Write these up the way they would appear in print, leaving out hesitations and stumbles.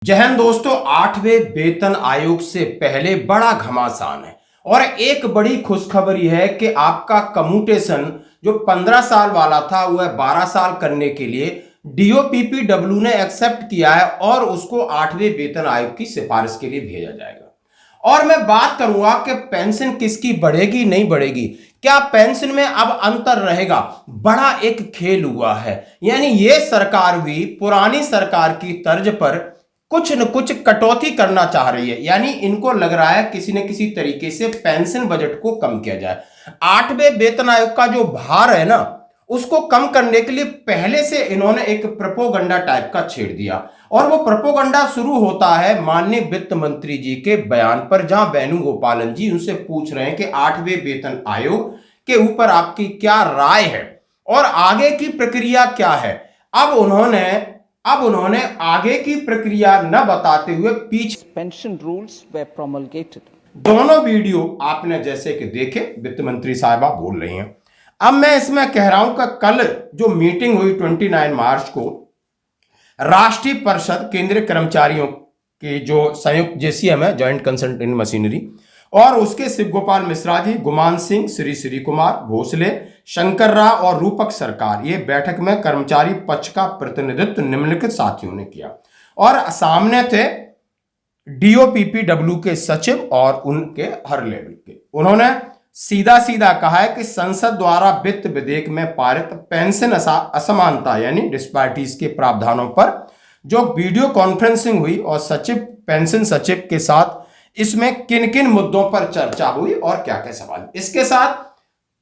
जय हिंद दोस्तों, 8वें वेतन आयोग से पहले बड़ा घमासान है और एक बड़ी खुशखबरी है कि आपका कम्यूटेशन जो 15 साल वाला था वह 12 साल करने के लिए डीओपीपीडब्ल्यू ने एक्सेप्ट किया है और उसको 8वें वेतन आयोग की सिफारिश के लिए भेजा जाएगा। और मैं बात करूंगा कि पेंशन किसकी बढ़ेगी नहीं बढ़ेगी, क्या पेंशन में अब अंतर रहेगा। बड़ा एक खेल हुआ है, यानी ये सरकार भी पुरानी सरकार की तर्ज पर कुछ न कुछ कटौती करना चाह रही है, यानी इनको लग रहा है किसी न किसी तरीके से पेंशन बजट को कम किया जाए। 8वें वेतन आयोग का जो भार है ना, उसको कम करने के लिए पहले से इन्होंने एक प्रोपोगंडा टाइप का छेड़ दिया और वो प्रोपोगंडा शुरू होता है माननीय वित्त मंत्री जी के बयान पर, जहां वेणुगोपालन जी उनसे पूछ रहे हैं कि 8वें वेतन आयोग के ऊपर आपकी क्या राय है और आगे की प्रक्रिया क्या है। अब उन्होंने आगे की प्रक्रिया न बताते हुए पीछे पेंशन रूल्स वे प्रोमलगेटेड। दोनों वीडियो आपने जैसे कि देखे, वित्त मंत्री साहिबा बोल रही हैं। अब मैं इसमें कह रहा हूं कि कल जो मीटिंग हुई 29 मार्च को राष्ट्रीय परिषद केंद्रीय कर्मचारियों के जो संयुक्त जेसीएम है, जॉइंट कंसल्टेंट मशीनरी, और उसके शिव गोपाल मिश्रा जी, गुमान सिंह, श्री कुमार भोसले, शंकर राव और रूपक सरकार, ये बैठक में कर्मचारी पक्ष का प्रतिनिधित्व निम्नलिखित साथियों ने किया और सामने थे डीओपीपीडब्ल्यू के सचिव और उनके हर लेवल के। उन्होंने सीधा सीधा कहा है कि संसद द्वारा वित्त विधेयक में पारित पेंशन असमानता यानी डिस्पैरिटीज के प्रावधानों पर जो वीडियो कॉन्फ्रेंसिंग हुई और पेंशन सचिव के साथ इसमें किन किन मुद्दों पर चर्चा हुई और क्या क्या सवाल। इसके साथ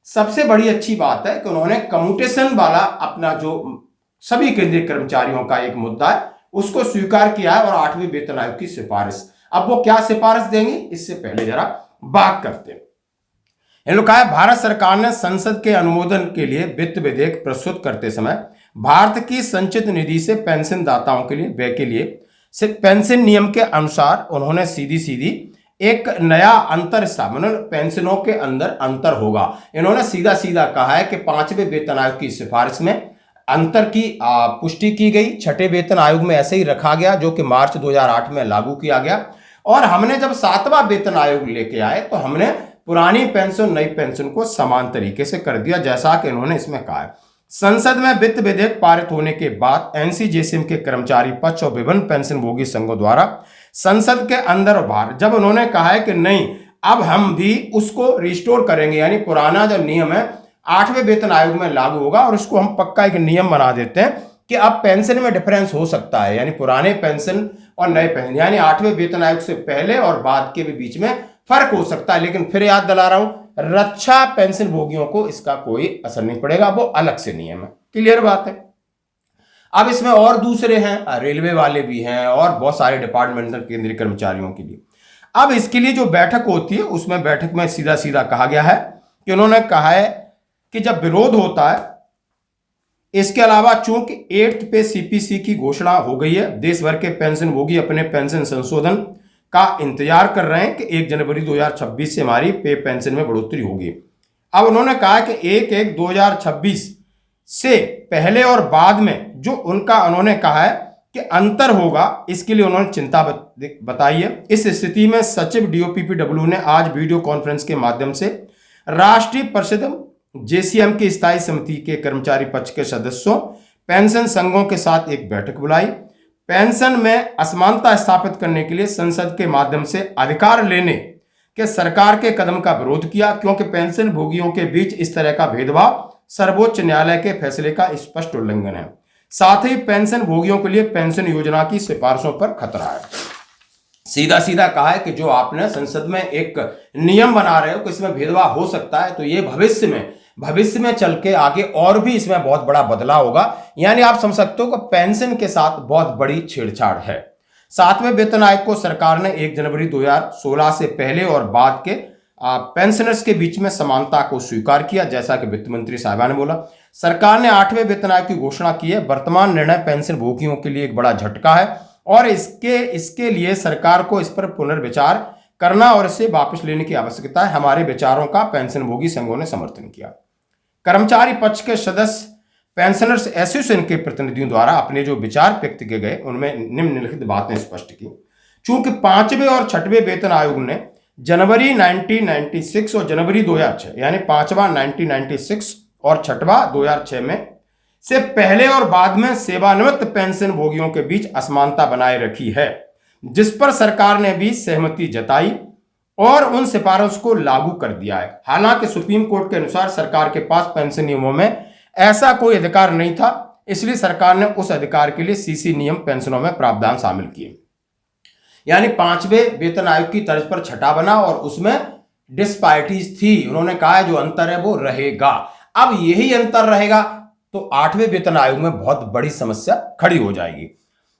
सबसे बड़ी अच्छी बात है कि उन्होंने कम्यूटेशन वाला अपना जो सभी केंद्रीय कर्मचारियों का एक मुद्दा है उसको स्वीकार किया है और 8वें वेतन आयोग की सिफारिश। अब वो क्या सिफारिश देंगी, इससे पहले जरा बात करते हैं। इन लोग कहा, भारत सरकार ने संसद के अनुमोदन के लिए वित्त विधेयक प्रस्तुत करते समय भारत की संचित निधि से पेंशन दाताओं के लिए व्यय के लिए पेंशन नियम के अनुसार उन्होंने सीधी एक नया अंतर स्थापना, पेंशनों के अंदर अंतर होगा। इन्होंने सीधा सीधा कहा है कि 5वें वेतन आयोग की सिफारिश में अंतर की पुष्टि की गई। 6ठे वेतन आयोग में ऐसे ही रखा गया जो कि मार्च 2008 में लागू किया गया और हमने जब 7वां वेतन आयोग लेके आए तो हमने पुरानी पेंशन नई पेंशन को समान तरीके से कर दिया, जैसा कि इन्होंने इसमें कहा है। संसद में वित्त विधेयक पारित होने के बाद एनसीजेसीएम के कर्मचारी पक्ष और विभिन्न पेंशन भोगी संघों द्वारा संसद के अंदर और बाहर जब उन्होंने कहा है कि नहीं, अब हम भी उसको रिस्टोर करेंगे, यानी पुराना जो नियम है 8वें वेतन आयोग में लागू होगा और उसको हम पक्का एक नियम बना देते हैं कि अब पेंशन में डिफरेंस हो सकता है, यानी पुराने पेंशन और नए पेंशन, यानी 8वें वेतन आयोग से पहले और बाद के भी बीच में फर्क हो सकता है। लेकिन फिर याद दिला रहा हूं, रक्षा पेंशन भोगियों को इसका कोई असर नहीं पड़ेगा, वो अलग से नियम है। क्लियर बात है। अब इसमें और दूसरे हैं, रेलवे वाले भी हैं और बहुत सारे डिपार्टमेंटल केंद्रीय कर्मचारियों के लिए। अब इसके लिए जो बैठक होती है उसमें बैठक में सीधा सीधा कहा गया है कि उन्होंने कहा है कि जब विरोध होता है, इसके अलावा चूंकि 8th पे सीपीसी की घोषणा हो गई है, देश भर के पेंशन भोगी अपने पेंशन संशोधन का इंतजार कर रहे हैं कि 1 जनवरी 2026 से हमारी पे पेंशन में बढ़ोतरी होगी। अब उन्होंने कहा कि 1/1/2026 से पहले और बाद में जो उन्होंने कहा है कि अंतर होगा, इसके लिए उन्होंने चिंता बताई है। इस स्थिति में सचिव डीओपीपीडब्ल्यू ने आज वीडियो कॉन्फ्रेंस के माध्यम से राष्ट्रीय परिषद जेसीएम की स्थायी समिति के कर्मचारी पक्ष के सदस्यों, पेंशन संघों के साथ एक बैठक बुलाई। पेंशन में असमानता स्थापित करने के लिए संसद के माध्यम से अधिकार लेने के सरकार के कदम का विरोध किया, क्योंकि पेंशन भोगियों के बीच इस तरह का भेदभाव सर्वोच्च न्यायालय के फैसले का स्पष्ट उल्लंघन है। साथ ही पेंशन भोगियों के लिए पेंशन योजना की सिफारिशों पर खतरा है। सीधा सीधा कहा है कि जो आपने संसद में एक नियम बना रहे हो कि इसमें भेदभाव हो सकता है, तो ये भविष्य में चल के आगे और भी इसमें बहुत बड़ा बदलाव होगा। यानी आप समझ सकते हो कि पेंशन के साथ बहुत बड़ी छेड़छाड़ है। 7वें वेतन आयोग को सरकार ने 1 जनवरी 2016 से पहले और बाद के पेंशनर्स के बीच में समानता को स्वीकार किया, जैसा कि वित्त मंत्री साहिबा ने बोला। सरकार ने 8वें वेतन आयोग की घोषणा की है। वर्तमान निर्णय पेंशन भोगियों के लिए एक बड़ा झटका है और इसके लिए सरकार को इस पर पुनर्विचार करना और इसे वापस लेने की आवश्यकता है। हमारे विचारों का पेंशन भोगी संघों ने समर्थन किया। कर्मचारी पक्ष के सदस्य पेंशनर्स एसोसिएशन के प्रतिनिधियों द्वारा अपने जो विचार व्यक्त किए गए उनमें निम्नलिखित बातें स्पष्ट की। चूंकि 5वें और 6वें वेतन आयोग ने जनवरी 1996 और जनवरी 2006 यानी 5वां 1996 और 6वां 2006 में से पहले और बाद में सेवानिवृत्त पेंशन भोगियों के बीच असमानता बनाए रखी है, जिस पर सरकार ने भी सहमति जताई और उन सिफारिश को लागू कर दिया है। हालांकि सुप्रीम कोर्ट के अनुसार सरकार के पास पेंशन नियमों में ऐसा कोई अधिकार नहीं था, इसलिए सरकार ने उस अधिकार के लिए सीसी नियम पेंशनों में प्रावधान शामिल किए। यानी 5वें वेतन आयोग की तर्ज पर 6वां बना और उसमें डिस्पैरिटीज थी। उन्होंने कहा है जो अंतर है वो रहेगा। अब यही अंतर रहेगा तो 8वें वेतन आयोग में बहुत बड़ी समस्या खड़ी हो जाएगी।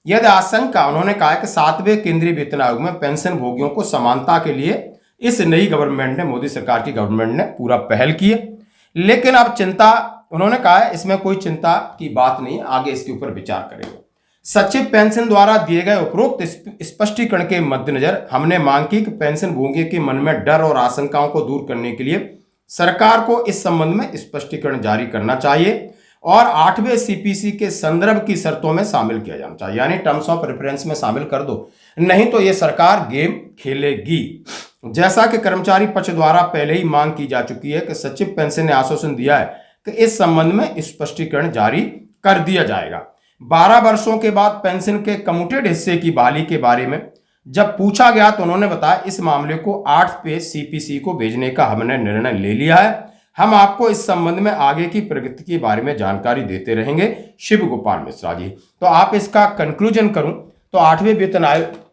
यदि आशंका, उन्होंने कहा है कि 7वें केंद्रीय वेतन आयोग में पेंशन भोगियों को समानता के लिए इस नई गवर्नमेंट ने, मोदी सरकार की गवर्नमेंट ने पूरा पहल की है। लेकिन अब चिंता, उन्होंने कहा है इसमें कोई चिंता की बात नहीं, आगे इसके ऊपर विचार करेंगे। सचिव पेंशन द्वारा दिए गए उपरोक्त स्पष्टीकरण के मद्देनजर हमने मांग की कि पेंशन भोगी के मन में डर और आशंकाओं को दूर करने के लिए सरकार को इस संबंध में स्पष्टीकरण जारी करना चाहिए और 8वें सीपीसी के संदर्भ की शर्तों में शामिल किया जाना चाहिए। यानी टर्म्स ऑफ रेफरेंस में शामिल कर दो, नहीं तो यह सरकार गेम खेलेगी। जैसा कि कर्मचारी पक्ष द्वारा पहले ही मांग की जा चुकी है कि सचिव पेंशन ने आश्वासन दिया है कि इस संबंध में स्पष्टीकरण जारी कर दिया जाएगा। 12 वर्षों के बाद पेंशन के कम्यूटेड हिस्से की बहाली के बारे में जब पूछा गया तो उन्होंने बताया इस मामले को 8वें सीपीसी को भेजने का हमने निर्णय ले लिया है। हम आपको इस संबंध में आगे की प्रगति के बारे में जानकारी देते रहेंगे। शिव गोपाल मिश्रा जी। तो आप इसका कंक्लूजन करूं तो 8वें वेतन आयोग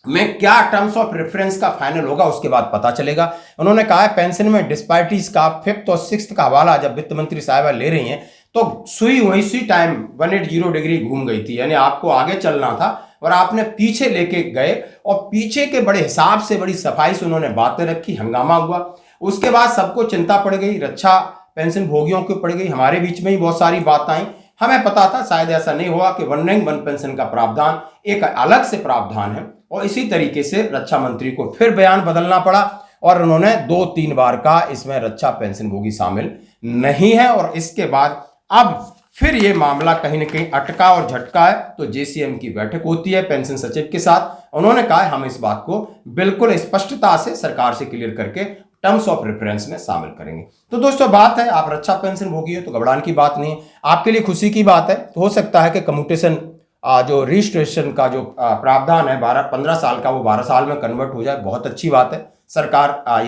में क्या टर्म्स ऑफ रेफरेंस का फाइनल होगा उसके बाद पता चलेगा। उन्होंने कहा है पेंशन में डिस्पैरिटीज का 5th और 6th का हवाला जब वित्त मंत्री साहिबा ले रही हैं तो सुई वही टाइम 180 डिग्री घूम गई थी। यानी आपको आगे चलना था और आपने पीछे लेके गए और पीछे के बड़े हिसाब से, बड़ी सफाई से उन्होंने बातें रखी, हंगामा हुआ। उसके बाद सबको चिंता पड़ गई, रक्षा पेंशन भोगियों को पड़ गई, हमारे बीच में ही बहुत सारी बात आई। हमें पता था शायद ऐसा नहीं होगा कि 191 पेंशन का प्रावधान एक अलग से प्रावधान है और इसी तरीके से रक्षा मंत्री को फिर बयान बदलना पड़ा और उन्होंने 2-3 बार कहा इसमें रक्षा पेंशन भोगी शामिल नहीं है। और इसके बाद अब फिर ये मामला कहीं ना कहीं अटका और झटका है तो जेसीएम की बैठक होती है पेंशन सचिव के साथ। उन्होंने कहा हम इस बात को बिल्कुल स्पष्टता से सरकार से क्लियर करके टर्म्स ऑफ रेफरेंस में शामिल करेंगे। तो दोस्तों बात है, आप रक्षा पेंशन भोगी हो तो घबराने की बात नहीं है, आपके लिए खुशी की बात है। तो हो सकता है कि कम्यूटेशन जो रजिस्ट्रेशन का जो प्रावधान है 15 साल का वो 12 साल में कन्वर्ट हो जाए, बहुत अच्छी बात है। सरकार ये